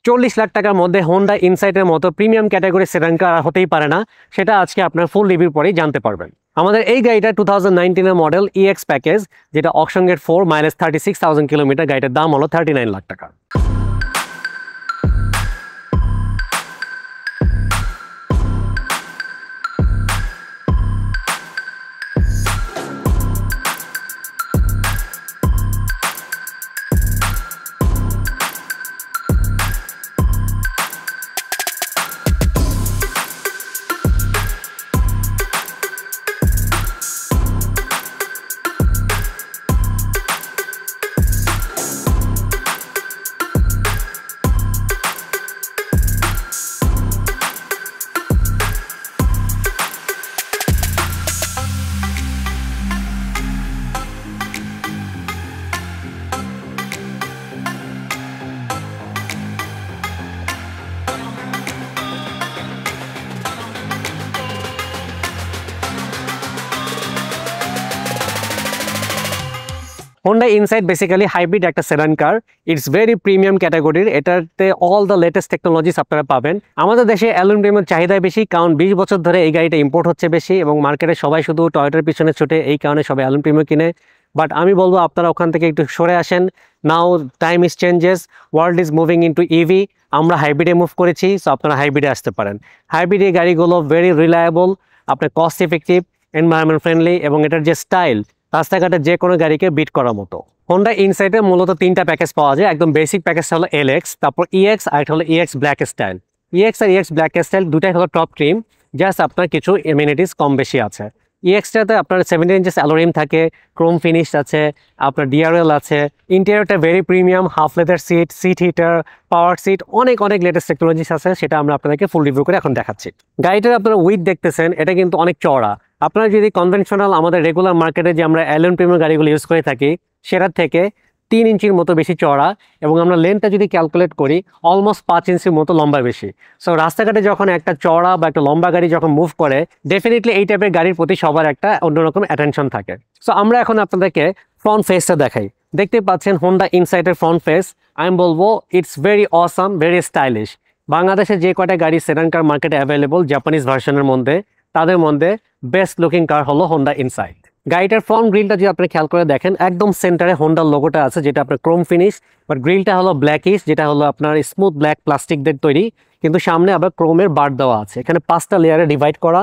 40 লাখ টাকার মধ্যে হোন্ডা ইনসাইটের মতো প্রিমিয়াম ক্যাটাগরি সেডান কার হতেই পারে না, সেটা আজকে আপনার ফুল রিভিউ পরেই জানতে পারবেন। আমাদের এই গাড়িটা 2019 মডেল EX প্যাকেজ, যেটা অকশন গেট 4, মাইলেজ 36,000 কিলোমিটার। গাড়িটার দাম হলো 39 লাখ টাকা। হোন্ডা ইনসাইট বেসিক্যালি হাইব্রিড একটা sedan car. It's very premium ক্যাটাগরির। এটাতে অল দ্য লেটেস্ট টেকনোলজিস আপনারা পাবেন। আমাদের দেশে অ্যালুমিনিয়ামের চাহিদা বেশি, কারণ 20 বছর ধরে এই গাড়িটা ইম্পোর্ট হচ্ছে বেশি, এবং মার্কেটে সবাই শুধু টয়োটার পিছনে ছুটে, এই কারণে সবাই অ্যালুমিনিয়াম কিনে। বাট আমি বলবো আপনারা ওখান থেকে একটু সরে আসেন। Now time is changes, world is moving into EV. আমরা হাইব্রিডে মুভ করেছি, সো আপনারা হাইব্রিডে আসতে পারেন। হাইব্রিড এই গাড়িগুলো ভেরি রিলায়েবল, আপনার কস্ট ইফেক্টিভ, এনভায়রনমেন্ট ফ্রেন্ডলি, এবং এটার যে স্টাইল রাস্তাঘাটে যে কোনো গাড়িকে বিট করার মতো। হোন্ডা ইনসাইটে মূলত 3টা প্যাকেজ পাওয়া যায়। একদম বেসিক প্যাকেজটা হলো LX, তারপর EX, আর এটা হলো EX ব্ল্যাক স্টাইল। EX আর EX ব্ল্যাক স্টাইল দুটাই হলো টপ ট্রিম, জাস্ট আপনার কিছু এমিনিটিস কম বেশি আছে। EX-টাতে আপনার 17 ইঞ্চেস অ্যালোরিম থাকে, ক্রোম ফিনিশ আছে, আপনার DRL আছে। ইন্টেরিয়রটা very premium, half leather seat, seat heater, power seat, অনেক লেটেস্ট টেকনোলজিস আছে। সেটা আমরা আপনাদেরকে ফুল রিভিউ করে এখন দেখাচ্ছি। গাড়িটার আপনারা উইথ দেখতেছেন, এটা কিন্তু অনেক চওড়া। আপনারা যদি কনভেনশনাল আমাদের রেগুলার মার্কেটে যে আমরা অ্যালন প্রিমিয়াম গাড়িগুলো ইউজ করে থাকি, সেটার থেকে 3 ইঞ্চির মতো বেশি চওড়া, এবং আমরা লেন্থটা যদি ক্যালকুলেট করি অলমোস্ট 5 ইঞ্চির মতো লম্বা বেশি। সো রাস্তাঘাটে যখন একটা চওড়া বা একটা লম্বা গাড়ি যখন মুভ করে, ডেফিনেটলি এই টাইপের গাড়ির প্রতি সবার একটা অন্যরকম অ্যাটেনশন থাকে। সো আমরা এখন আপনাদেরকে ফ্রন্ট ফেসটা দেখাই। দেখতে পাচ্ছেন হোন্ডা ইনসাইটের ফ্রন্ট ফেস। আমি বলবো it's very awesome, very stylish. বাংলাদেশে যে কয়টা গাড়ি সেডান কার মার্কেটে অ্যাভেলেবল জাপানিজ ভার্সনের মধ্যে, তাদের মধ্যে বেস্ট লুকিং কার হলো হোন্ডা ইনসাইট। গাড়িটার ফ্রন্ট গ্রিলটা যদি আপনি খেয়াল করে দেখেন, একদম সেন্টারে হোন্ডার লোগোটা আছে, যেটা আপনার ক্রোম ফিনিশ, বাট গ্রিলটা হলো ব্ল্যাকিশ, যেটা হলো আপনার স্মুথ ব্ল্যাক প্লাস্টিক দিয়ে তৈরি, কিন্তু সামনে আবার ক্রোমের বার দেওয়া আছে। এখানে 5টা লেয়ারে ডিভাইড করা,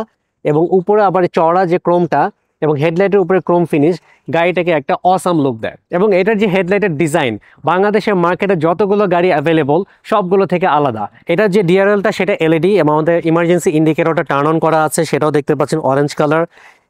এবং উপরে আবার চওড়া যে ক্রোমটা এবং হেডলাইটের উপরে ক্রোম ফিনিশ গাড়িটাকে একটা অসাম লুক দেয়। এবং এটার যে হেডলাইটের ডিজাইন বাংলাদেশের মার্কেটে যতগুলো গাড়ি অ্যাভেলেবল সবগুলো থেকে আলাদা। এটার যে ডিআরএলটা সেটা LED, এবং আমাদের ইমার্জেন্সি ইন্ডিকেটরটা টার্ন অন করা আছে, সেটাও দেখতে পাচ্ছেন অরেঞ্জ কালার।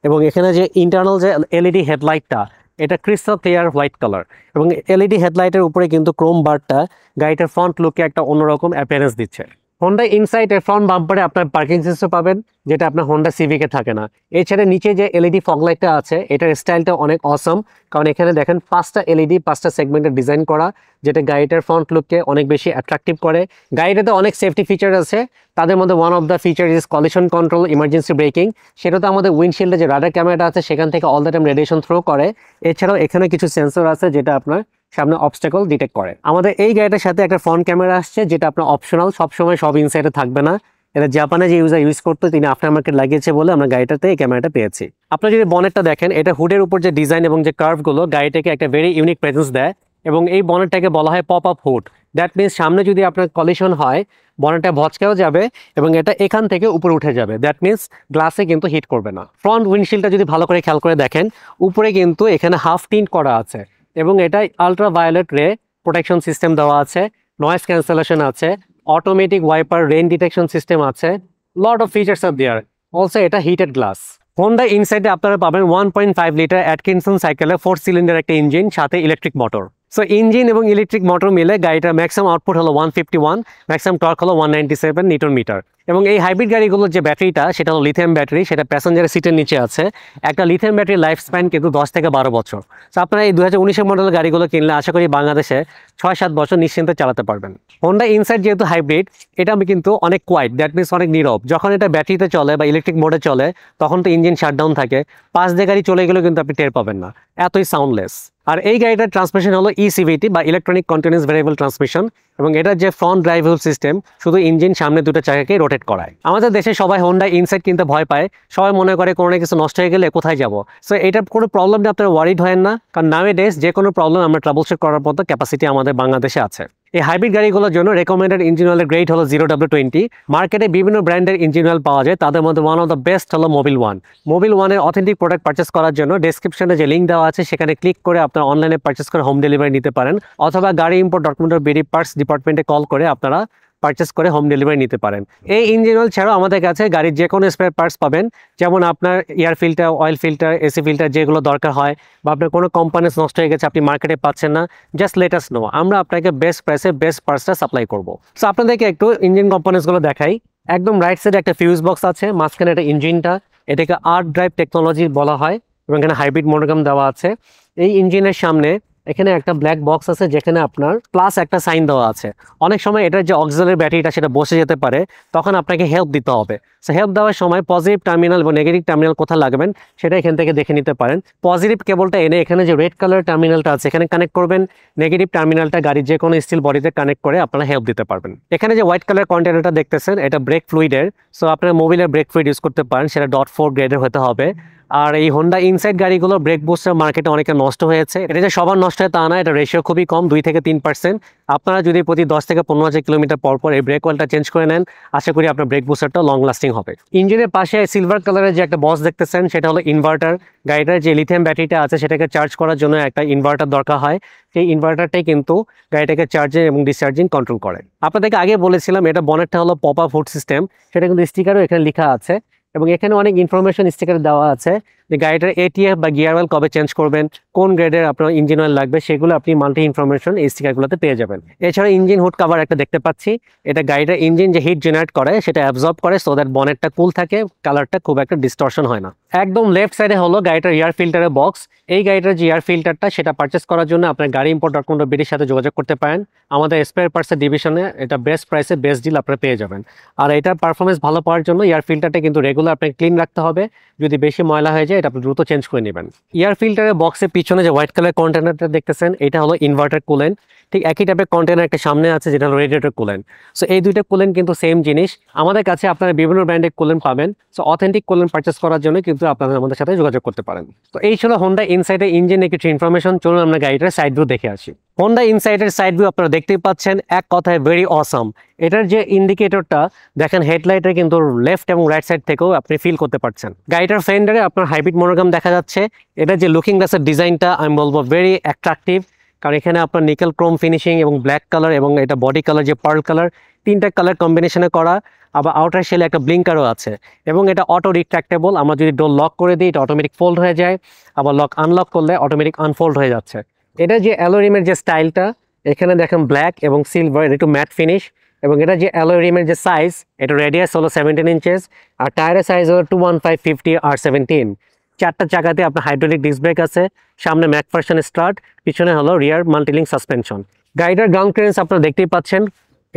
এবং এখানে যে ইন্টারনাল যে LED হেডলাইটটা, এটা ক্রিস্টাল ক্লিয়ার হোয়াইট কালার, এবং LED হেডলাইটের উপরে কিন্তু ক্রোম বারটা গাড়িটার ফ্রন্ট লুকে একটা অন্যরকম অ্যাপিয়ারেন্স দিচ্ছে। হোন্ডা ইনসাইটের ফ্রন্ট বাম্পারে আপনার পার্কিং সিস্টেম পাবেন, যেটা আপনার হোন্ডা সিভিকে থাকে না। এছাড়া নিচে যে LED ফগ লাইটটা আছে, এটার স্টাইলটা অনেক অসম, কারণ এখানে দেখেন 5টা LED 5টা সেগমেন্টের ডিজাইন করা, যেটা গাড়িটার ফ্রন্ট লুককে অনেক বেশি অ্যাট্রাকটিভ করে। গাড়িটাতে অনেক সেফটি ফিচার আছে, তাদের মধ্যে one of the feature is collision control, emergency braking. সেটাতে আমাদের উইন্ডশিল্ডে যে রাডার ক্যামেরাটা আছে, সেখান থেকে all the time radiation throw করে। এছাড়াও এখানে কিছু সেন্সর আছে, যেটা আপনার সামনে অবস্টাকল ডিটেক্ট করে। আমাদের এই গাড়িটার সাথে একটা ফ্রন্ট ক্যামেরা আসছে, যেটা আপনার অপশনাল, সবসময় সব ইনসাইডে থাকবে না। এটা জাপানে যে ইউজার ইউজ করতো, তিনি আফটার মার্কেট লাগিয়েছে বলে আমরা গাড়িটাতে এই ক্যামেরাটা পেয়েছি। আপনারা যদি বনেটটা দেখেন, এটা হুডের উপর যে ডিজাইন এবং যে কার্ভগুলো গাড়িটাকে একটা ভেরি ইউনিক প্রেজেন্স দেয়, এবং এই বনেটটাকে বলা হয় pop up hood. That means সামনে যদি আপনার কলিশন হয়, বনেটটা ভচকেও যাবে এবং এটা এখান থেকে উপরে উঠে যাবে। দ্যাট মিনস গ্লাসে কিন্তু হিট করবে না। ফ্রন্ট উইন্ডশিল্ডটা যদি ভালো করে খেয়াল করে দেখেন, উপরে কিন্তু এখানে হাফ টিন্ট করা আছে, এবং এটা ultra violet ray protection system দেওয়া আছে, নয়েজ ক্যান্সেলেশন আছে, automatic wiper, rain detection system আছে, lot of features are there. Also এটা হিটেড গ্লাস। হোন্ডা ইনসাইটে আপনারা পাবেন 1.5 লিটার অ্যাটকিনসন সাইকেলে 4 সিলিন্ডার একটা ইঞ্জিন, সাথে ইলেকট্রিক মোটর। সো ইঞ্জিন এবং ইলেকট্রিক মোটর মিলে গাড়িটার ম্যাক্সিমাম আউটপুট হলো 151, ম্যাক্সিমাম টর্ক হলো 197 নিউটন মিটার। এবং এই হাইব্রিড গাড়িগুলোর যে ব্যাটারিটা, সেটা হলো লিথিয়াম ব্যাটারি, সেটা প্যাসেঞ্জারের সিটের নিচে আছে। একটা লিথিয়াম ব্যাটারির লাইফ স্প্যান কিন্তু 10 থেকে 12 বছর। সো আপনারা এই 2019 মডেলের গাড়িগুলো কিনলে আশা করি বাংলাদেশে 6-7 বছর নিশ্চিন্তে চালাতে পারবেন। হোন্ডা ইনসাইট যেহেতু হাইব্রিড, এটা আমি কিন্তু অনেক কোয়াইট, দ্যাট মিনস অনেক নীরব। যখন এটা ব্যাটারিতে চলে বা ইলেকট্রিক মোডে চলে, তখন তো ইঞ্জিন শাটডাউন থাকে, পাশ দিয়ে গাড়ি চলে গেলেও কিন্তু আপনি টের পাবেন না, এতই সাউন্ডলেস। আর এই গাড়িটার ট্রান্সমিশন হলো ECVT বা ইলেকট্রনিক কন্টিনিউয়াস ভেরিয়েবল ট্রান্সমিশন, এবং এটার যে ফ্রন্ট ড্রাইভ হুইল সিস্টেম শুধু ইঞ্জিন সামনে দুটো চাকাকে রোটেট করায়। আমাদের দেশে সবাই হোন্ডা ইনসাইট কিনতে ভয় পায়, সবাই মনে করে কোনো কিছু নষ্ট হয়ে গেলে কোথায় যাব। সো এটার কোনো প্রবলেম নিয়ে আপনারা ওয়ারিড হয় না, কারণ নাওয়েডেজ যে কোনো প্রবলেম আমরা ট্রাবল শুট করার মতো ক্যাপাসিটি আমাদের বাংলাদেশে আছে। এই হাইব্রিড গাড়িগুলোর জন্য রেকমেন্ডেড ইঞ্জিন অয়েলের গ্রেড হলো 0W20। মার্কেটে বিভিন্ন ব্র্যান্ডের ইঞ্জিন অয়েল পাওয়া যায়, তাদের মধ্যে ওয়ান অফ দ্য বেস্ট হলো মোবিল ওয়ান। মোবিল ওয়ানের অথেন্টিক প্রোডাক্ট পারচেস করার জন্য ডেসক্রিপশনে যে লিঙ্ক দেওয়া আছে সেখানে ক্লিক করে আপনারা অনলাইনে পারচেস করে হোম ডেলিভারি নিতে পারেন, অথবা গাড়ি ইম্পোর্ট ডকুমেন্ট বিডি পার্টস ডিপার্টমেন্টে কল করে আপনারা পারচেস করে হোম ডেলিভারি নিতে পারেন। এই ইঞ্জিন অয়েল ছাড়াও আমাদের কাছে গাড়ির যে কোনো স্পেয়ার পার্টস পাবেন, যেমন আপনার air filter, oil filter, AC filter যেগুলো দরকার হয়, বা আপনার কোনো কম্পোনেন্টস নষ্ট হয়ে গেছে আপনি মার্কেটে পাচ্ছেন না, জাস্ট লেট আস নো, আমরা আপনাকে বেস্ট প্রাইসে বেস্ট পার্টসটা সাপ্লাই করব। সো আপনাদেরকে একটু ইঞ্জিন কম্পোনেন্টসগুলো দেখাই। একদম রাইট সাইডে একটা ফিউজ বক্স আছে, মাঝখানে একটা ইঞ্জিনটা, এটাকে আর্ক ড্রাইভ টেকনোলজি বলা হয় এবং এখানে হাইব্রিড মোনোগ্রাম দেওয়া আছে। এই ইঞ্জিনের সামনে এখানে একটা ব্ল্যাক বক্স আছে যেখানে আপনার প্লাস একটা সাইন দেওয়া আছে। অনেক সময় এটার যে অক্সিলারি ব্যাটারিটা সেটা বসে যেতে পারে, তখন আপনাকে হেল্প দিতে হবে। সো হেল্প দেওয়ার সময় পজিটিভ টার্মিনাল এবং নেগেটিভ টার্মিনাল কোথায় লাগাবেন সেটা এখান থেকে দেখে নিতে পারেন। পজিটিভ কেবলটা এনে এখানে যে রেড কালার টার্মিনালটা আছে এখানে কানেক্ট করবেন, নেগেটিভ টার্মিনালটা গাড়ির যে কোনো স্টিল বডিতে কানেক্ট করে আপনারা হেল্প দিতে পারবেন। এখানে যে হোয়াইট কালার কন্টেনারটা দেখতেছেন এটা ব্রেক ফ্লুইডের। সো আপনার মোবিলের ব্রেক ফ্লুইড ইউজ করতে পারেন, সেটা .4 গ্রেডের হতে হবে। আর এই হোন্ডা ইনসাইড গাড়িগুলো ব্রেক বুস্টার মার্কেটে অনেকে নষ্ট হয়েছে, এটা যে সবার নষ্ট হয় তা না, এটা রেশিও খুবই কম, 2 থেকে 3%। আপনারা যদি প্রতি 10 থেকে 15,000 কিলোমিটার পর পর এই ব্রেক অয়েলটা চেঞ্জ করে নেন, আশা করি আপনার ব্রেক বুস্টারটা লং লাস্টিং হবে। ইঞ্জিনের পাশে সিলভার কালারের যে একটা বক্স দেখতেছেন সেটা হলো ইনভার্টার। গাড়িটার যে লিথিয়াম ব্যাটারিটা আছে সেটাকে চার্জ করার জন্য একটা ইনভার্টার দরকার হয়, সেই ইনভার্টারটাই কিন্তু গাড়িটাকে চার্জিং এবং ডিসচার্জিং কন্ট্রোল করে। আপনাদেরকে আগে বলেছিলাম এটা বনেটটা হলো পপ আপ হুড সিস্টেম, সেটা কিন্তু স্টিকারও এখানে লেখা আছে এবং এখানে অনেক ইনফরমেশন স্টিকার দেওয়া আছে যে গাড়িটার এটিএফ বা গিয়ার অয়েল কবে চেঞ্জ করবেন, কোন গ্রেডের আপনার ইঞ্জিন অয়েল লাগবে, সেগুলো আপনি মাল্টি ইনফরমেশন এই স্টিকারগুলোতে পেয়ে যাবেন। এছাড়া ইঞ্জিন হুড কভার একটা দেখতে পাচ্ছি, এটা গাড়িটার ইঞ্জিন যে হিট জেনারেট করে সেটা অ্যাবজর্ব করে, সো দ্যাট বনেটটা কুল থাকে, কালারটা খুব একটা ডিস্টরশন হয় না। একদম লেফট সাইডে হলো গাড়িটার এয়ার ফিল্টারের বক্স। এই গাড়িটার যে এয়ার ফিল্টারটা সেটা পারচেস করার জন্য আপনার গাড়ি ইম্পোর্ট ডকুমেন্ট বিডির সাথে যোগাযোগ করতে পারেন। আমাদের স্পেয়ার পার্টসের ডিভিশনে এটা বেস্ট প্রাইসে বেস্ট ডিল আপনারা পেয়ে যাবেন। আর এটার পারফরমেন্স ভালো পাওয়ার জন্য এয়ার ফিল্টারটা কিন্তু রেগুলার আপনাকে ক্লিন রাখতে হবে, যদি বেশি ময়লা হয়ে যায় এটা আপনি দ্রুত চেঞ্জ করে নেবেন। এয়ার ফিল্টারের বক্সের পিছনে যে হোয়াইট কালার কন্টেনারটা দেখতেছেন এটা হলো ইনভার্টার কুলেন্ট। ঠিক একই টাইপের কন্টেনার একটা সামনে আছে যেটা হলো রেডিয়েটর কুলেন্ট। সো এই দুইটা কুলেন্ট কিন্তু সেম জিনিস। আমাদের কাছে আপনারা বিভিন্ন ব্র্যান্ডের কুলেন্ট পাবেন। সো অথেন্টিক কুলেন্ট পারচেস করার জন্য কিন্তু আপনারা আমাদের সাথে যোগাযোগ করতে পারেন। তো এই ছিল হোন্ডা ইনসাইডের ইঞ্জিনের কিছু ইনফরমেশন। চলুন আমরা গাড়িটার সাইড ভিউ দেখে আসি। হোন্ডা ইনসাইডের সাইড ভিউ আপনারা দেখতেই পাচ্ছেন, এক কথায় ভেরি অসাম। এটার যে ইন্ডিকেটরটা দেখেন হেডলাইটের কিন্তু লেফট এবং রাইট সাইড থেকেও আপনি ফিল করতে পারছেন। গাড়িটার ফেন্ডারে আপনার হাইব্রিড মোনোগ্রাম দেখা যাচ্ছে। এটা যে লুকিং গ্লাসের ডিজাইনটা আমি বলবো ভেরি অ্যাট্রাকটিভ, কারণ এখানে আপনার নিকেল ক্রোম ফিনিশিং এবং ব্ল্যাক কালার এবং এটা বডি কালার যে পার্ল কালার, তিনটা কালার কম্বিনেশনে করা। আবার আউটার শেলে একটা ব্লিঙ্কারও আছে এবং এটা অটো রিট্রাক্টেবল। আমরা যদি ডোর লক করে দিই এটা অটোমেটিক ফোল্ড হয়ে যায়, আবার লক আনলক করলে অটোমেটিক আনফোল্ড হয়ে যাচ্ছে। এটা যে অ্যালোরিমের যে স্টাইলটা এখানে দেখেন ব্ল্যাক এবং সিলভার, একটু ম্যাট ফিনিশ। এবং এটা যে অ্যালোরিমের যে সাইজ, এটা রেডিয়াস হলো 17 ইঞ্চেস আর টায়ারের সাইজ হলো 215/50 R17। চারটা চাকাতে আপনার হাইড্রোলিক ডিস্ক ব্রেক আছে, সামনে ম্যাকফারসন স্টার্ট, পিছনে হলো রিয়ার মাল্টিলিঙ্ক সাসপেনশন। গাড়িটার গ্রাউন্ড ক্লিয়ারেন্স আপনারা দেখতেই পাচ্ছেন,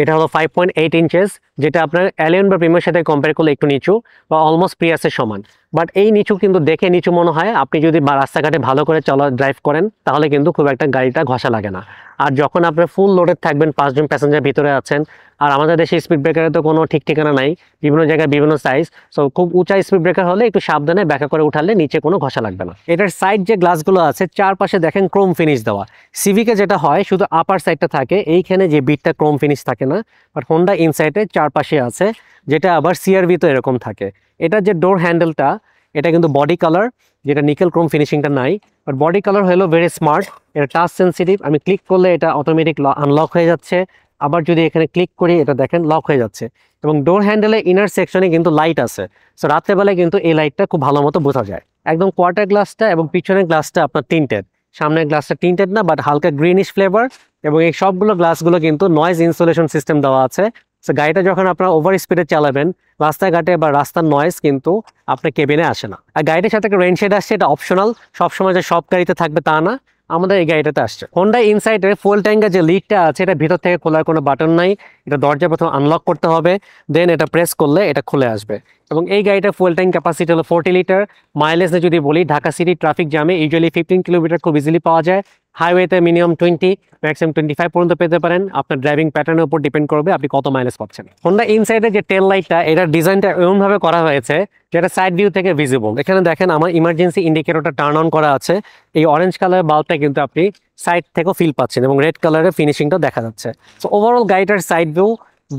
এটা হলো 5.8 ইঞ্চেস, যেটা আপনার অ্যালিয়ন বা প্রিমিয়ার সাথে কম্পেয়ার করলে একটু নিচু বা অলমোস্ট প্রিয়াসের সমান। বাট এই নিচু কিন্তু দেখে নিচু মনে হয়, আপনি যদি রাস্তাঘাটে ভালো করে ড্রাইভ করেন তাহলে কিন্তু খুব একটা গাড়িটা ঘষা লাগে না। আর যখন আপনার ফুল লোডেড থাকবেন, 5 জন প্যাসেঞ্জার ভিতরে আছেন, আর আমাদের দেশে স্পিড ব্রেকারের তো কোনো ঠিক ঠিকানা নাই, বিভিন্ন জায়গায় বিভিন্ন সাইজ। সো খুব উঁচা স্পিড ব্রেকার হলে একটু সাবধানে ব্যাখ্যা করে উঠালে নিচে কোনো ঘষা লাগবে না। এটার সাইড যে গ্লাসগুলো আছে চারপাশে দেখেন ক্রোম ফিনিশ দেওয়া। সিভিকে যেটা হয় শুধু আপার সাইডটা থাকে, এইখানে যে বিটটা ক্রোম ফিনিশ থাকে না, বাট হোন্ডা ইনসাইডে চারপাশে আছে, যেটা আবার সিআরভি তো এরকম থাকে। এটা যে ডোর হ্যান্ডেলটা এটা কিন্তু বডি কালার, যেটা নিকেল ক্রোম ফিনিশিংটা নাই, বাট বডি কালার হলো ভেরি স্মার্ট। এটা টাচ সেন্সিটিভ, আমি ক্লিক করলে এটা অটোমেটিক আনলক হয়ে যাচ্ছে, আবার যদি এখানে ক্লিক করি এটা দেখেন লক হয়ে যাচ্ছে। এবং ডোর হ্যান্ডেলের ইনার সেকশনে কিন্তু লাইট আছে, সো রাত্রেবেলায় কিন্তু এই লাইটটা খুব ভালো মতো বোঝা যায়। একদম কোয়ার্টার গ্লাসটা এবং পিছনের গ্লাসটা আপনার টিন্টেড, সামনের গ্লাসটা টিন্টেড না বাট হালকা গ্রিনিশ ফ্লেভার। এবং এই সবগুলো গ্লাসগুলো কিন্তু নয়েজ ইনসুলেশন সিস্টেম দেওয়া আছে। সো গাড়িটা যখন আপনারা ওভার স্পিডে চালাবেন রাস্তাঘাটে বা রাস্তার নয়েজ কিন্তু আপনার কেবিনে আসে না। আর গাড়িটার সাথে একটা রেইনশেড আসছে, এটা অপশনাল, সবসময় যে সব গাড়িতে থাকবে তা না, আমাদের এই গাড়িটাতে আসছে। হোন্ডা ইনসাইডের ফুয়েল ট্যাঙ্কের যে লিডটা আছে এটা ভিতর থেকে খোলার কোনো বাটন নাই, এটা দরজা প্রথম আনলক করতে হবে, দেন এটা প্রেস করলে এটা খুলে আসবে। এবং এই গাড়িটার ফুয়েল ট্যাঙ্ক ক্যাপাসিটি হলো 40 লিটার। মাইলেজ যদি বলি, ঢাকা সিটি ট্রাফিক জ্যামে ইউজুয়ালি 15 কিলোমিটার খুব ইজিলি পাওয়া যায়। হাইওয়েতে মিনিমাম 20, ম্যাক্সিমাম 25 পর্যন্ত পেতে পারেন। আপনার ড্রাইভিং প্যাটার্নের উপর ডিপেন্ড করবে আপনি কত মাইলেজ পাচ্ছেন। হোন্ডা ইনসাইডের যে টেল লাইটটা, এটার ডিজাইনটা এমনভাবে করা হয়েছে যেটা সাইড ভিউ থেকে ভিজিবল। এখানে দেখেন আমার ইমার্জেন্সি ইন্ডিকেটরটা টার্ন অন করা আছে। এই অরেঞ্জ কালারের বাল্বটা কিন্তু আপনি সাইড থেকেও ফিল পাচ্ছেন এবং রেড কালারের ফিনিশিংটা দেখা যাচ্ছে। সো ওভারঅল গাড়িটার side view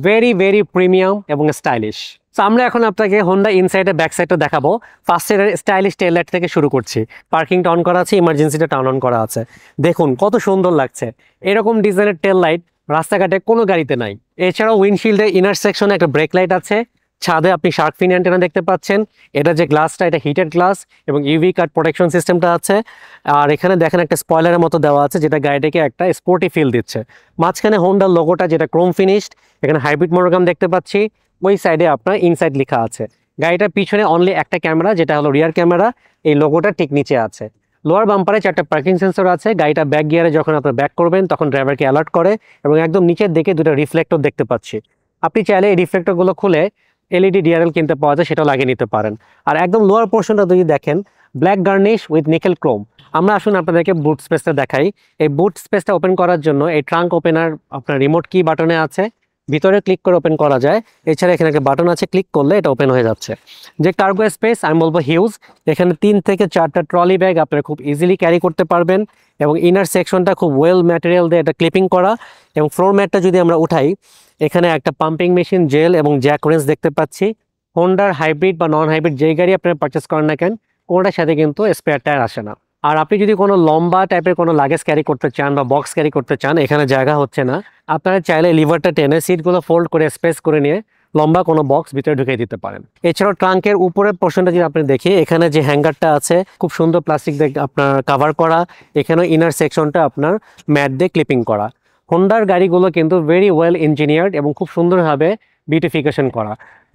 very very premium এবং স্টাইলিশ। সো আমরা এখন আপনাকে হোন্ডা ইনসাইডের ব্যাক সাইডটা দেখাবো। ফার্স্ট এর স্টাইলিশ টেল লাইট থেকে শুরু করছি। পার্কিংটা অন করা আছে, ইমার্জেন্সিটা টার্ন অন করা আছে। দেখুন কত সুন্দর লাগছে। এরকম ডিজাইনের টেল লাইট রাস্তাঘাটে কোনো গাড়িতে নাই। এছাড়াও উইন্ডশিল্ডের ইনার সেকশনে একটা ব্রেক লাইট আছে। ছাদে আপনি শার্ক ফিন অ্যান্টেনা দেখতে পাচ্ছেন। এটা যে গ্লাসটা, এটা হিটেড গ্লাস এবং ইউভি কাট প্রোটেকশন সিস্টেমটা আছে। আর এখানে দেখেন একটা স্পয়লারের মতো দেওয়া আছে যেটা গাড়িটাকে একটা স্পোর্টি ফিল দিচ্ছে। মাঝখানে হোন্ডার লোগোটা যেটা ক্রোম ফিনিশড। এখানে হাইব্রিড মোনোগ্রাম দেখতে পাচ্ছি। ওই সাইডে আপনার ইনসাইড লেখা আছে। গাড়িটার পিছনে অনলি একটা ক্যামেরা, যেটা হলো রিয়ার ক্যামেরা। এই লোগোটা ঠিক নিচে আছে। লোয়ার বাম্পারে 4টা পার্কিং সেন্সর আছে। গাড়িটা ব্যাক গিয়ারে যখন আপনার ব্যাক করবেন তখন ড্রাইভারকে অ্যালার্ট করে এবং একদম নিচের দিকে দুটো রিফ্লেক্টর দেখতে পাচ্ছি। আপনি চাইলে এই রিফ্লেক্টরগুলো খুলে এলইডি ডিআরএল কিনতে পাওয়া যায়, সেটাও লাগিয়ে নিতে পারেন। আর একদম লোয়ার পোর্শনটা যদি দেখেন, black garnish with nickel Chrome. আমরা আসুন আপনাদেরকে বুট স্পেসটা দেখাই। এই বুট স্পেসটা ওপেন করার জন্য এই ট্রাঙ্ক ওপেনার আপনার রিমোট কি বাটনে আছে, ভিতরে ক্লিক করে ওপেন করা যায়। এছাড়া এখানে একটা বাটন আছে, ক্লিক করলে এটা ওপেন হয়ে যাচ্ছে। যে কার্গো স্পেস আমি বলবো হিউজ। এখানে 3 থেকে 4টা ট্রলি ব্যাগ আপনারা খুব ইজিলি ক্যারি করতে পারবেন এবং ইনার সেকশনটা খুব ওয়েল ম্যাটেরিয়াল দিয়ে এটা ক্লিপিং করা। এবং ফ্লোর ম্যাটটা যদি আমরা উঠাই, এখানে একটা পাম্পিং মেশিন, জেল এবং জ্যাক রেঞ্জ দেখতে পাচ্ছি। হোন্ডার হাইব্রিড বা নন হাইব্রিড যেই গাড়ি আপনারা পারচেস করেন না কেন, কোনোটার সাথে কিন্তু স্পেয়ার টায়ার আসে না। আর আপনি যদি কোনো লম্বা টাইপের কোনো লাগেজ ক্যারি করতে চান বা বক্স ক্যারি করতে চান, এখানে জায়গা হচ্ছে না, আপনারা চাইলে লিভারটা টেনে সিটগুলো ফোল্ড করে স্পেস করে নিয়ে লম্বা কোনো বক্স ভিতরে ঢুকিয়ে দিতে পারেন। এছাড়াও ট্রাঙ্কের উপরের পোর্শনটা যদি আপনি দেখি, এখানে যে হ্যাঙ্গারটা আছে খুব সুন্দর প্লাস্টিক দিয়ে আপনার কাভার করা। এখানে ইনার সেকশনটা আপনার ম্যাট দিয়ে ক্লিপিং করা। হোন্ডার গাড়িগুলো কিন্তু ভেরি ওয়েল ইঞ্জিনিয়ার্ড এবং খুব সুন্দরভাবে বিউটিফিকেশন করা।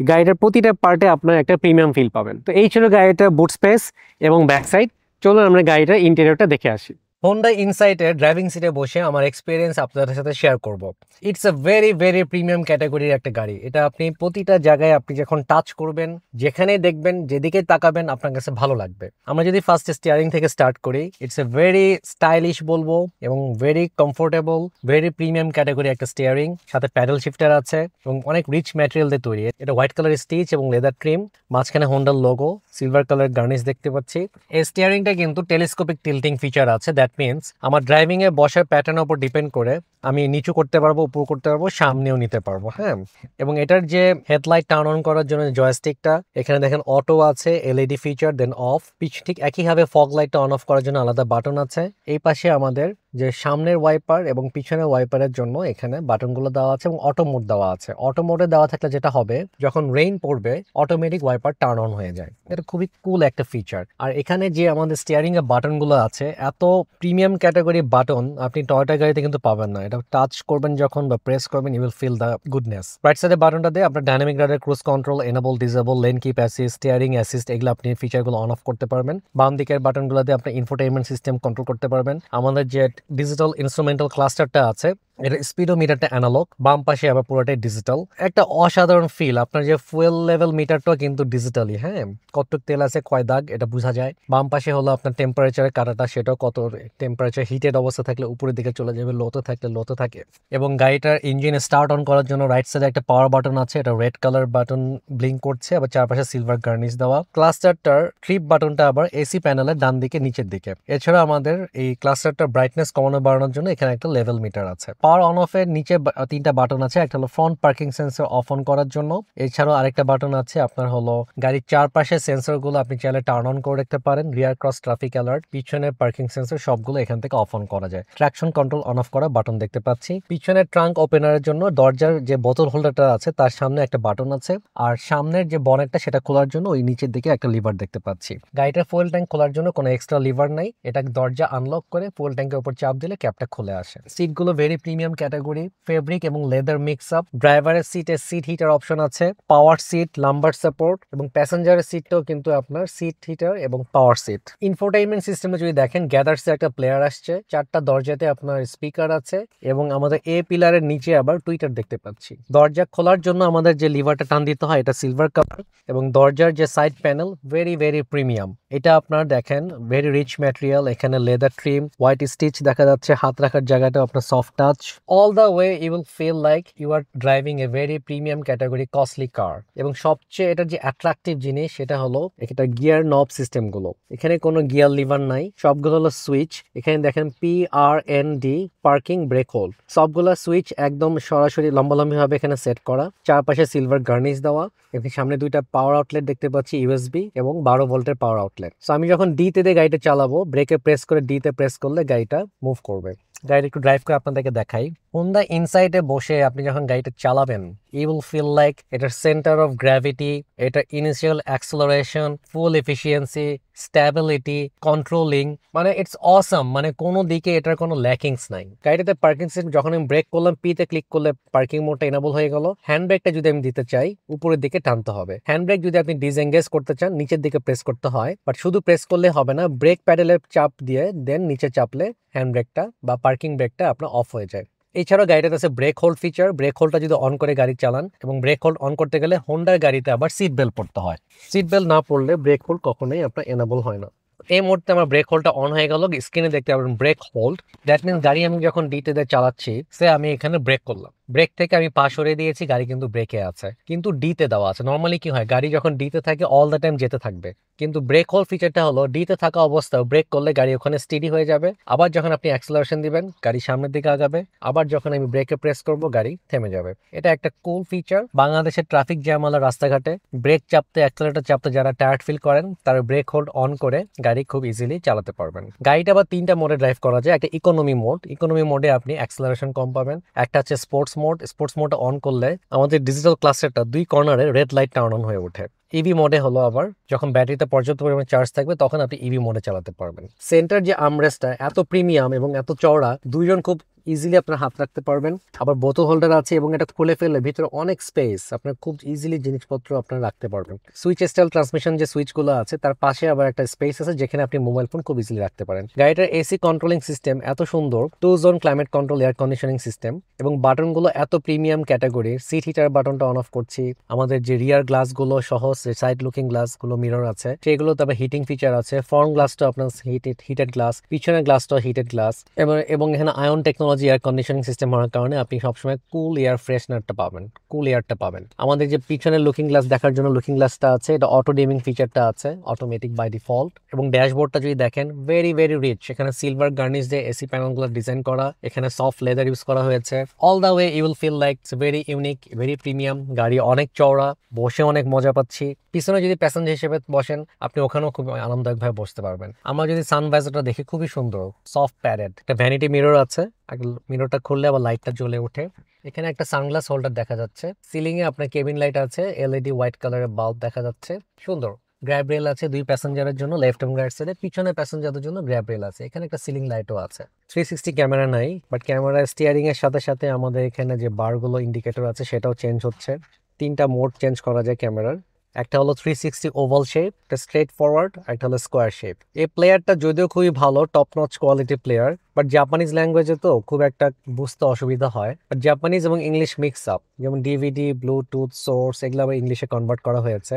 গাড়িটার প্রতিটা পার্টে আপনার একটা প্রিমিয়াম ফিল পাবেন। তো এই ছিল গাড়িটার বুট স্পেস এবং ব্যাক সাইড। চলুন আমরা গাড়িটার ইন্টেরিয়রটা দেখে আসি। হোন্ডা ইনসাইটের ড্রাইভিং সিটে বসে আমার এক্সপিরিয়েন্স আপনাদের সাথে শেয়ার করব। It's a very very premium ক্যাটাগরির একটা গাড়ি। এটা আপনি প্রতিটা জায়গায় আপনি যখন টাচ করবেন, যেখানেই দেখবেন, যেদিকে তাকাবেন আপনার কাছে ভালো লাগবে। আমরা যদি ফার্স্ট স্টিয়ারিং থেকে স্টার্ট করি, ইটস এ ভেরি স্টাইলিশ বলবো এবং very comfortable, very premium category একটা স্টিয়ারিং। সাথে প্যাডেল শিফটার আছে এবং অনেক রিচ ম্যাটেরিয়াল দিয়ে তৈরি। এটা হোয়াইট কালার স্টিচ এবং লেদার ট্রিম। মাঝখানে হোন্ডার লোগো, সিলভার কালার গার্নিশ দেখতে পাচ্ছি। এই স্টিয়ারিংটা কিন্তু টেলিস্কোপিক টিল্টিং ফিচার আছে। দ্যাট মিনস আমার ড্রাইভিং এ বসার প্যাটার্নের উপর ডিপেন্ড করে আমি নিচু করতে পারবো, উপর করতে পারবো, সামনেও নিতে পারবো। হ্যাঁ, এবং এটার যে হেডলাইট টার্ন অন করার জন্য জয়স্টিকটা, এখানে দেখেন অটো আছে, এলইডি ফিচার, দেন অফ। ঠিক একইভাবে ফগ লাইটটা অন অফ করার জন্য আলাদা বাটন আছে। এই পাশে আমাদের যে সামনের ওয়াইপার এবং পিছনের ওয়াইপারের জন্য এখানে বাটনগুলো দেওয়া আছে এবং অটো মোড দেওয়া আছে। অটো মোডে দেওয়া থাকলে যেটা হবে, যখন রেইন পড়বে অটোমেটিক ওয়াইপার টার্ন অন হয়ে যায়। এটা খুবই কুল একটা ফিচার। আর এখানে যে আমাদের স্টিয়ারিং এর বাটনগুলো আছে, এত প্রিমিয়াম ক্যাটাগরি বাটন আপনি টয়োটা গাড়িতে কিন্তু পাবেন না। এটা টাচ করবেন যখন বা প্রেস করবেন, you will feel the goodness. Right সাইডে বাটনটা দিয়ে আপনার dynamic radar, cruise control, enable, disable, lane keep assist, steering assist, এগুলো আপনি ফিচারগুলো অন অফ করতে পারবেন। বাম দিকের বাটনগুলো দিয়ে আপনি ইনফোটেইনমেন্ট সিস্টেম কন্ট্রোল করতে পারবেন। আমাদের যে ডিজিটাল ইনস্ট্রুমেন্টাল ক্লাস্টারটা আছে, এটা স্পিডোমিটারটা অ্যানালগ, বাম পাশে আবার পুরোটাই ডিজিটাল। একটা অসাধারণ ফিল। আপনার যে ফুয়েল লেভেল মিটারটাও কিন্তু ডিজিটালি। হ্যাঁ, কতটুক তেল আছে, কয় দাগ, এটা বোঝা যায়। বাম পাশে হলো আপনার টেম্পারেচারের কাটাটা, সেটাও কত টেম্পারেচার হিটেড অবস্থা থাকলে উপরের দিকে চলে যাবে, লোতে থাকলে লোতে থাকে। এবং গাড়িটার ইঞ্জিন স্টার্ট অন করার জন্য রাইট সাইডে একটা পাওয়ার বাটন আছে, এটা রেড কালার বাটন ব্লিঙ্ক করছে, আবার চারপাশে সিলভার গার্নিশ দেওয়া। ক্লাস্টারটার ট্রিপ বাটনটা আবার এসি প্যানেলের ডান দিকে নিচের দিকে। এছাড়া আমাদের এই ক্লাস্টারটার ব্রাইটনেস কমানো বাড়ানোর জন্য এখানে একটা লেভেল মিটার আছে। পাওয়ার অন অফ এর নিচে 3টা বাটন আছে। একটা হলো front parking sensor of on করার জন্য। এছাড়াও আরেকটা বাটন আছে আপনার হলো গাড়ির চারপাশে সেন্সর গুলো আপনি চাইলে টার্ন অন করে রাখতে পারেন। রিয়ার ক্রস ট্রাফিক অ্যালার্ট, পিছনের পার্কিং সেন্সর, সবগুলো এখান থেকে অফ অন করা যায়। ট্রাকশন কন্ট্রোল অন অফ করা বাটন দেখতে পাচ্ছি। পিছনের ট্রাঙ্ক ওপেনারের জন্য দরজার যে বোতল হোল্ডারটা আছে তার সামনে একটা বাটন আছে। আর সামনের যে বনেটটা সেটা খোলার জন্য ওই নিচের দিকে একটা লিভার দেখতে পাচ্ছি। গাড়িটার ফুয়েল ট্যাঙ্ক খোলার জন্য কোনো এক্সট্রা লিভার নাই। এটা দরজা আনলক করে ফুয়েল ট্যাঙ্কের উপর চাপ দিলে ক্যাপটা খুলে আসে। সিটগুলো ভেরি প্রিমিয়াম ক্যাটাগরি, ফেব্রিক এবং লেদার মিক্স আপ। ড্রাইভারের সিটে সিট হিটার অপশন আছে, পাওয়ার সিট, লাম্বার সাপোর্ট, এবং প্যাসেঞ্জারের সিটটাও কিন্তু আপনার সিট হিটার এবং পাওয়ার সিট। ইনফোটেইনমেন্ট সিস্টেমে যদি দেখেন, গ্যাদার্সে একটা প্লেয়ার আসছে, 4টা দরজাতে আপনার স্পিকার আছে, এবং আমাদের এ পিলারের নিচে আবার টুইটার দেখতে পাচ্ছি। দরজা খোলার জন্য আমাদের যে লিভারটা টান দিতে হয় এটা সিলভার কালার, এবং দরজার যে side panel very very premium. এটা আপনার দেখেন ভেরি রিচ ম্যাটেরিয়াল, এখানে লেদার ট্রিম, হোয়াইট স্টিচ দেখা যাচ্ছে, হাত রাখার জায়গাটা আপনার soft touch. All the way you will feel like you are driving a very premium category costly car. এবং সবচেয়ে এটার যে অ্যাট্রাকটিভ জিনিস সেটা হলো এটা গিয়ার নব সিস্টেম গুলো। এখানে কোনো গিয়ার লিভার নাই, সবগুলো হলো সুইচ। এখানে দেখেন PRND পার্কিং ব্রেক হোল্ড, সবগুলো সুইচ একদম সরাসরি লম্বালম্বি ভাবে এখানে সেট করা। চারপাশে সিলভার গার্নিশ দেওয়া, এবং সামনে দুইটা পাওয়ার আউটলেট দেখতে পাচ্ছি, USB এবং 12 ভোল্টের পাওয়ার আউটলেট। সো আমি যখন D তে দিয়ে গাড়িটা চালাবো, ব্রেকে প্রেস করে D তে প্রেস করলে গাড়িটা মুভ করবে। গাড়ি একটু ড্রাইভ করে আপনাদেরকে দেখাই। হোন্ডা ইনসাইটে বসে আপনি যখন গাড়িটা চালাবেন, ইউ উইল ফিল লাইক এটার সেন্টার অফ গ্র্যাভিটি, এটা ইনিশিয়াল অ্যাক্সেলারেশন, ফুল এফিসিয়েন্সি, স্ট্যাবিলিটি, কন্ট্রোলিং, মানে ইটস অসাম। মানে কোনো দিকে এটার কোনো ল্যাকিংস নাই। গাড়িটাতে পার্কিং সিস্টেম, যখন আমি ব্রেক করলাম, P তে ক্লিক করলে পার্কিং মোডটা এনাবল হয়ে গেল। হ্যান্ড ব্রেকটা যদি আমি দিতে চাই, উপরের দিকে টানতে হবে। হ্যান্ড ব্রেক যদি আপনি ডিসএঙ্গেজ করতে চান, নিচের দিকে প্রেস করতে হয়। বাট শুধু প্রেস করলে হবে না, ব্রেক প্যাডেলের চাপ দিয়ে দেন নিচে চাপলে হ্যান্ড ব্রেকটা বা পার্কিং ব্রেকটা আপনার অফ হয়ে যায়। এছাড়াও গাড়িটাতে আছে ব্রেক হোল্ড ফিচার। ব্রেক হোল্ডটা যদি অন করে গাড়ি চালান, এবং ব্রেক হোল্ড অন করতে গেলে হোন্ডার গাড়িতে আবার সিট বেল্ট পড়তে হয়। সিট বেল্ট না পড়লে ব্রেক হোল্ড কখনোই আপনার এনাবল হয় না। এই মুহূর্তে আমার ব্রেক হোল্ডটা অন হয়ে গেল, স্ক্রিনে দেখতে পাবেন ব্রেক হোল্ড। দ্যাট মিনস গাড়ি আমি যখন ডিতে দিয়ে চালাচ্ছি, সে আমি এখানে ব্রেক করলাম, ব্রেক থেকে আমি পা সরিয়ে দিয়েছি, গাড়ি কিন্তু ব্রেকে আছে, কিন্তু ডিতে দেওয়া আছে। নর্মালি কি হয়, গাড়ি যখন ডিতে থাকে অল দ্য টাইম যেতে থাকবে, কিন্তু ব্রেক হোল্ড ফিচারটা হলো ডিতে থাকা অবস্থায় ব্রেক করলে গাড়ি ওখানে স্টেডি হয়ে যাবে। আবার যখন আপনি অ্যাক্সেলারেশন দিবেন, গাড়ি সামনের দিকে আগাবে, আবার যখন আমি ব্রেকে প্রেস করব, গাড়ি থেমে যাবে। এটা একটা কুল ফিচার। বাংলাদেশের ট্রাফিক জ্যাম আলা রাস্তাঘাটে ব্রেক চাপতে, অ্যাক্সেলারেটর চাপতে যারা টায়ার্ড ফিল করেন, তারা ব্রেক হোল্ড অন করে গাড়ি খুব ইজিলি চালাতে পারবেন। গাড়িটা আবার 3টা মোডে ড্রাইভ করা যায়। একটা ইকোনমি মোড, ইকোনমি মোডে আপনি অ্যাক্সেলারেশন কম পাবেন। একটা হচ্ছে sports mode, sports mode on করলে আমাদের ডিজিটাল ক্লাস্টারটা 2 কর্নারে রেড লাইট টার্ন অন হয়ে ওঠে। ইভি মোডে হলো আবার যখন ব্যাটারিতে পর্যাপ্ত পরিমাণে চার্জ থাকবে, তখন আপনি ইভি মোডে চালাতে পারবেন। সেন্টার যে আমরেস্টটা এত প্রিমিয়াম এবং এত চওড়া, দুইজন খুব ইজিলি আপনার হাত রাখতে পারবেন। আবার বোতল হোল্ডার আছে, এবং এটা খুলে ফেললে ভিতরে অনেক স্পেস, আপনার খুব ইজিলি জিনিসপত্র আপনার রাখতে পারবেন। সুইচ স্টাইল ট্রান্সমিশন যে সুইচগুলো আছে, তার পাশে আবার একটা স্পেস আছে যেখানে আপনি মোবাইল ফোন খুব ইজিলি রাখতে পারেন। গাড়িটার এসি কন্ট্রোলিং সিস্টেম এত সুন্দর, 2 zone climate control air conditioning system, এবং বাটনগুলো এত প্রিমিয়াম ক্যাটাগরির। সিট হিটার বাটনটা অন অফ করছি, আমাদের যে রিয়ার গ্লাসগুলো সহ সাইড লুকিং গ্লাসগুলো মিরর আছে সেগুলো, তবে হিটিং ফিচার আছে। ফ্রন্ট গ্লাসটা আপনার হিটেড গ্লাস, পিছনের গ্লাসটা হিটেড গ্লাস, এবং এখানে ion technology air conditioning system হওয়ার কারণে আপনি সবসময় কুল এয়ার ফ্রেশনারটা পাবেন, কুল এয়ারটা পাবেন। আমাদের যে পিছনের লুকিং গ্লাস দেখার জন্য লুকিং গ্লাসটা আছে, এটা অটো ডিমিং ফিচারটা আছে, অটোমেটিক বাই ডিফল্ট। এবং ড্যাশবোর্ডটা যদি দেখেন, ভেরি ভেরি রিচ। এখানে সিলভার গার্নিশ দিয়ে এসি প্যানেলগুলো ডিজাইন করা, এখানে সফট লেদার ইউজ করা হয়েছে। All the way you will feel like it's very unique, very premium. গাড়ি অনেক চওড়া, বসে অনেক মজা পাচ্ছি। পিছনে যদি প্যাসেঞ্জার হিসেবে বসেন, আপনি ওখানেও খুব আরামদায়কভাবে বসতে পারবেন। আমরা যদি সানভাইজারটা দেখি, খুবই সুন্দর, সফট প্যাডেড। একটা ভ্যানিটি মিরর আছে, মিররটা খুললে আবার লাইটটা জ্বলে ওঠে। এখানে একটা সানগ্লাস হোল্ডার দেখা যাচ্ছে। সিলিং এ আপনার কেবিন লাইট আছে, এলইডি হোয়াইট কালারের বাল্ব দেখা যাচ্ছে, সুন্দর। গ্র্যাব রেল আছে 2 প্যাসেঞ্জারের জন্য, লেফট এবং রাইট সাইডে। পিছনে প্যাসেঞ্জারদের জন্য গ্র্যাব রেল আছে। এখানে একটা সিলিং লাইটও আছে। 360 ক্যামেরা নাই, বাট ক্যামেরা স্টিয়ারিং এর সাথে সাথে আমাদের এখানে যে বারগুলো ইন্ডিকেটর আছে সেটাও চেঞ্জ হচ্ছে। 3টা মোড চেঞ্জ করা যায় ক্যামেরার। একটা হলো 360 ওভাল শেপ, একটা স্ট্রেট ফরওয়ার্ড, একটা হলো স্কোয়ার শেপ। এই প্লেয়ারটা যদিও খুবই ভালো, top notch quality player, but Japanese ল্যাঙ্গুয়েজে তো খুব একটা বুঝতে অসুবিধা হয়। বাট জাপানিজ এবং ইংলিশ মিক্স আপ, যেমন ডিভিডি, ব্লুটুথ, সোর্স, এগুলো আবার ইংলিশে কনভার্ট করা হয়েছে।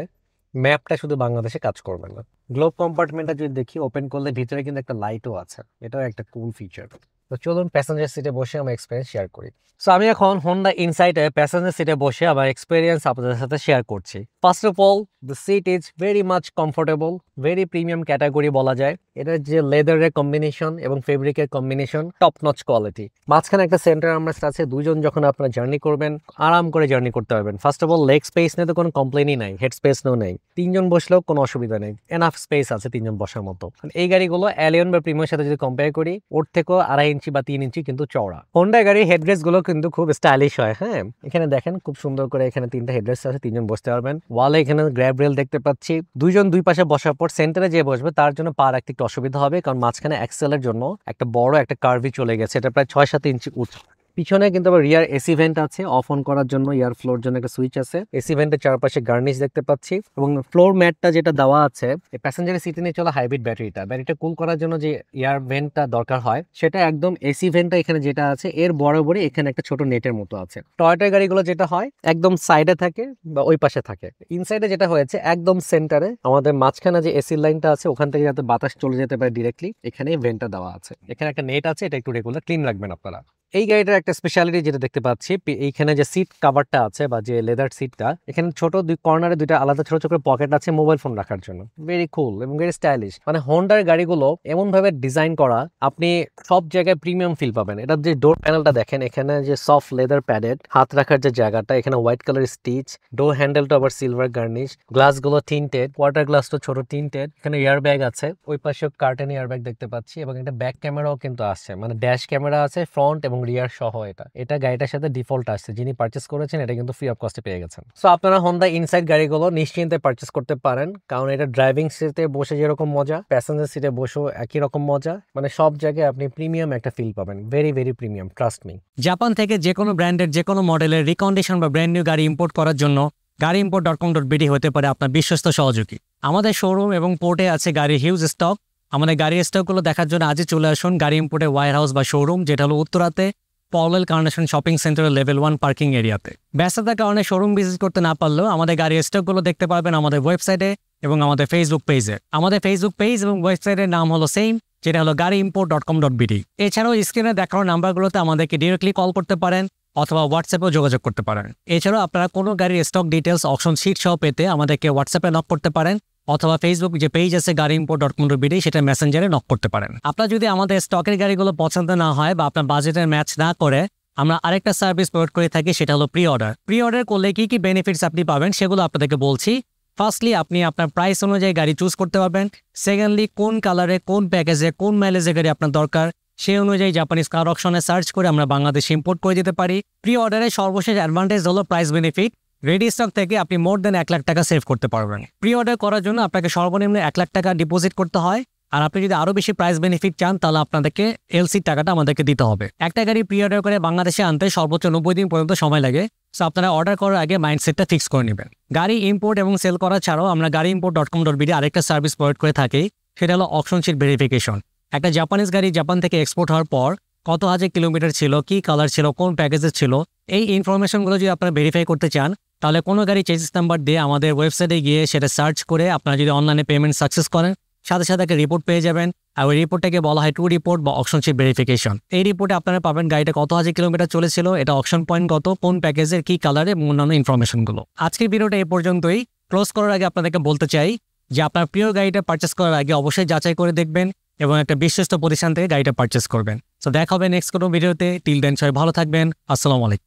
ম্যাপটা শুধু বাংলাদেশে কাজ করবে না। গ্লোব কম্পার্টমেন্টটা যদি দেখি, ওপেন করলে ভিতরে কিন্তু একটা লাইটও আছে, এটাও একটা কুল ফিচার। তো চলুন প্যাসেঞ্জার সিটে বসে আমার এক্সপিরিয়েন্স শেয়ার করি। সো আমি এখন হোন্ডা ইনসাইটে প্যাসেঞ্জার সিটে বসে আমার এক্সপিরিয়েন্স আপনাদের সাথে শেয়ার করছি। First of all, the seat is very much comfortable, very premium category বলা যায়। এটার যে লেদারের কম্বিনেশন এবং ফেব্রিকের কম্বিনেশন, টপ নচ কোয়ালিটি। মাঝখানে একটা সেন্টার আমরেস্ট আছে, দুইজন যখন আপনারা জার্নি করবেন, আরাম করে জার্নি করতে পারবেন। First of all, leg space নিয়ে তো কোনো কমপ্লেনই নাই, হেড স্পেস নেও নেই। 3জন বসলেও কোনো অসুবিধা নেই, এনাফ স্পেস আছে 3জন বসার মতো। এই গাড়িগুলো অ্যালিয়ন বা প্রিমিয়ার সাথে যদি কম্পেয়ার করি, ওর থেকেও 2.5 ইঞ্চি বা 3 ইঞ্চি কিন্তু চওড়া। হোন্ডা গাড়ির হেডরেস্ট গুলো কিন্তু খুব স্টাইলিশ হয়। হ্যাঁ, এখানে দেখেন খুব সুন্দর করে এখানে 3টা হেডরেস্ট আছে, 3জন বসতে পারবেন। ওয়ালে এখানে গ্র্যাব রেল দেখতে পাচ্ছি। দুইজন দুই পাশে বসার পর সেন্টারে যে বসবে তার জন্য পা রাখতে একটু অসুবিধা হবে, কারণ মাঝখানে এক্সেলের জন্য একটা বড় একটা কার্ভি চলে গেছে, এটা প্রায় 6-7 ইঞ্চি উঁচু। পিছনে কিন্তু আবার রিয়ার এসি ভেন্ট আছে, অফ অন করার জন্য এয়ার ফ্লোর জন্য একটা সুইচ আছে। এসি ভেন্টের চারপাশে গার্নিশ দেখতে পাচ্ছি এবং ফ্লোর ম্যাটটা যেটা দেওয়া আছে প্যাসেঞ্জারের সিটে নিয়ে চলা হাইব্রিড ব্যাটারিটা কুল করার জন্য যে এয়ার ভেন্টটা দরকার হয় সেটা একদম এসি ভেন্টটা এখানে যেটা আছে এর বরাবরই এখানে একটা ছোট নেটের মতো আছে। টয়োটার গাড়িগুলো যেটা হয় একদম সাইডে থাকে বা ওই পাশে থাকে, ইনসাইডে যেটা হয়েছে একদম সেন্টারে আমাদের মাঝখানে যে এসি লাইনটা আছে ওখান থেকে যাতে বাতাস চলে যেতে পারে ডিরেক্টলি এখানে ভেন্টটা দেওয়া আছে। এখানে একটা নেট আছে, এটা একটু রেগুলার ক্লিন রাখবেন আপনারা। এই গাড়িটার একটা স্পেশালিটি যেটা দেখতে পাচ্ছি এইখানে যে সিট কাভারটা আছে বা যে লেদার সিটটা এখানে ছোট দুই কর্নারে দুইটা আলাদা ছোট ছোট পকেট আছে মোবাইল ফোন রাখার জন্য। ভেরি কুল এবং ভেরি স্টাইলিশ। মানে হোন্ডার গাড়িগুলো এমন ভাবে ডিজাইন করা আপনি সব জায়গায় প্রিমিয়াম ফিল পাবেন। এটার যে ডোর প্যানেলটা দেখেন এখানে যে সফট লেদার প্যাডেড, হাত রাখার যে জায়গাটা এখানে হোয়াইট কালার স্টিচ, ডোর হ্যান্ডেলটা আবার সিলভার গার্নিশ, গ্লাস গুলো টিন্টেড, ওয়াটার গ্লাস তো ছোট টিন্টেড, এখানে এয়ার ব্যাগ আছে, ওই পাশে কার্টেন এয়ার ব্যাগ দেখতে পাচ্ছি এবং একটা ব্যাক ক্যামেরাও কিন্তু আসছে, মানে ড্যাশ ক্যামেরা আছে ফ্রন্ট এবং রিয়ার সহ। এটা গাড়িটার সাথে ডিফল্ট আসছে, যিনি পারচেস করেছেন এটা কিন্তু ফ্রি অফ কস্টে পেয়ে গেছেন। সো আপনারা হোন্ডা ইনসাইড গাড়িগুলো নিশ্চিন্তে পারচেস করতে পারেন, কারণ এটা ড্রাইভিং সিটে বসে যেরকম মজা প্যাসেঞ্জার সিটে বসেও একই রকম মজা, মানে সব জায়গায় আপনি প্রিমিয়াম একটা ফিল পাবেন, very very premium, trust me. Japan থেকে যে কোনো ব্র্যান্ডের যে কোনো মডেলের রিকন্ডিশন বা ব্র্যান্ড নিউ গাড়ি ইম্পোর্ট করার জন্য গাড়িইম্পোর্ট.com.bd হতে পারে আপনার বিশ্বস্ত সহযোগী। আমাদের শোরুম এবং পোর্টে আছে গাড়ির হিউজ স্টক। আমাদের গাড়ির স্টকগুলো দেখার জন্য আজই চলে আসুন গাড়ি ইম্পোর্টের ওয়্যার হাউস বা শোরুম, যেটা হলো উত্তরাতে পলেল কার্নেশন শপিং সেন্টারের লেভেল 1 পার্কিং এরিয়াতে। ব্যস্ততার কারণে শোরুম ভিজিট করতে না পারলেও আমাদের গাড়ির স্টকগুলো দেখতে পারবেন আমাদের ওয়েবসাইটে এবং আমাদের ফেসবুক পেজে। আমাদের ফেসবুক পেজ এবং ওয়েবসাইটের নাম হলো সেম, যেটা হলো গাড়িইম্পোর্ট.com.bd। এছাড়াও স্ক্রিনে দেখানো নাম্বারগুলোতে আমাদেরকে ডিরেক্টলি কল করতে পারেন অথবা হোয়াটসঅ্যাপেও যোগাযোগ করতে পারেন। এছাড়াও আপনারা কোনো গাড়ির স্টক ডিটেলস অপশন শিট সহ পেতে আমাদেরকে হোয়াটসঅ্যাপে নক করতে পারেন অথবা ফেসবুক যে পেজ আছে গাড়িইম্পোর্ট.com.bd সেটা মেসেঞ্জারে নক করতে পারেন। আপনার যদি আমাদের স্টকের গাড়িগুলো পছন্দ না হয় বা আপনার বাজেটের ম্যাচ না করে, আমরা আরেকটা সার্ভিস প্রোভাইড করে থাকি, সেটা হলো প্রি অর্ডার। প্রি অর্ডার করলে কি কি বেনিফিটস আপনি পাবেন সেগুলো আপনাদেরকে বলছি। ফার্স্টলি আপনি আপনার প্রাইস অনুযায়ী গাড়ি চুজ করতে পারবেন। সেকেন্ডলি কোন কালারে কোন প্যাকেজে কোন মাইলেজে গাড়ি আপনার দরকার সেই অনুযায়ী জাপানিজ কার অকশনে সার্চ করে আমরা বাংলাদেশে ইম্পোর্ট করে দিতে পারি। প্রি অর্ডারের সর্বশেষ অ্যাডভান্টেজ হলো প্রাইস বেনিফিট। রেডি স্টক থেকে আপনি মোর দেন 1 লাখ টাকা সেভ করতে পারবেন। প্রি অর্ডার করার জন্য আপনাকে সর্বনিম্ন 1 লাখ টাকা ডিপোজিট করতে হয়, আর আপনি যদি আরো বেশি প্রাইস বেনিফিট চান তাহলে আপনাদেরকে এলসি টাকাটা আমাদেরকে দিতে হবে। একটা গাড়ি প্রি অর্ডার করে বাংলাদেশে আনতে সর্বোচ্চ 90 দিন পর্যন্ত সময় লাগে। সো আপনারা অর্ডার করার আগে মাইন্ডসেটটা ফিক্স করে নেবেন। গাড়ি ইম্পোর্ট এবং সেল করা ছাড়াও আমরা গাড়িইম্পোর্ট.com.bd আরেকটা সার্ভিস প্রোভাইড করে থাকি, সেটা হলো অকশন শিট ভেরিফিকেশন। একটা জাপানিজ গাড়ি জাপান থেকে এক্সপোর্ট হওয়ার পর কত হাজার কিলোমিটার ছিল, কি কালার ছিল, কোন প্যাকেজের ছিল, এই ইনফরমেশনগুলো যদি আপনারা ভেরিফাই করতে চান তাহলে কোনো গাড়ি চেসিস নাম্বার দিয়ে আমাদের ওয়েবসাইটে গিয়ে সেটা সার্চ করে আপনারা যদি অনলাইনে পেমেন্ট সাকসেস করেন সাথে সাথে একটা রিপোর্ট পেয়ে যাবেন। আর ওই রিপোর্টটাকে বলা হয় টু রিপোর্ট বা অকশন শিট ভেরিফিকেশন। এই রিপোর্টে আপনারা পাবেন গাড়িটা কত হাজার কিলোমিটার চলেছিল, এটা অকশন পয়েন্ট কত, কোন প্যাকেজের কি কালারে এবং অন্যান্য ইনফরমেশনগুলো। আজকের ভিডিওটা এই পর্যন্তই। ক্লোজ করার আগে আপনাদেরকে বলতে চাই যে আপনার প্রিয় গাড়িটা পারচেস করার আগে অবশ্যই যাচাই করে দেখবেন এবং একটা বিশ্বস্ত প্রতিষ্ঠান থেকে গাড়িটা পারচেস করবেন। তো দেখা হবে নেক্সট কোনো ভিডিওতে। টিল দেন সবাই ভালো থাকবেন। আসসালামু আলাইকুম।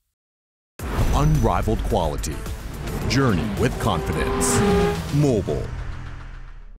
Unrivaled quality. Journey with confidence. Mobile.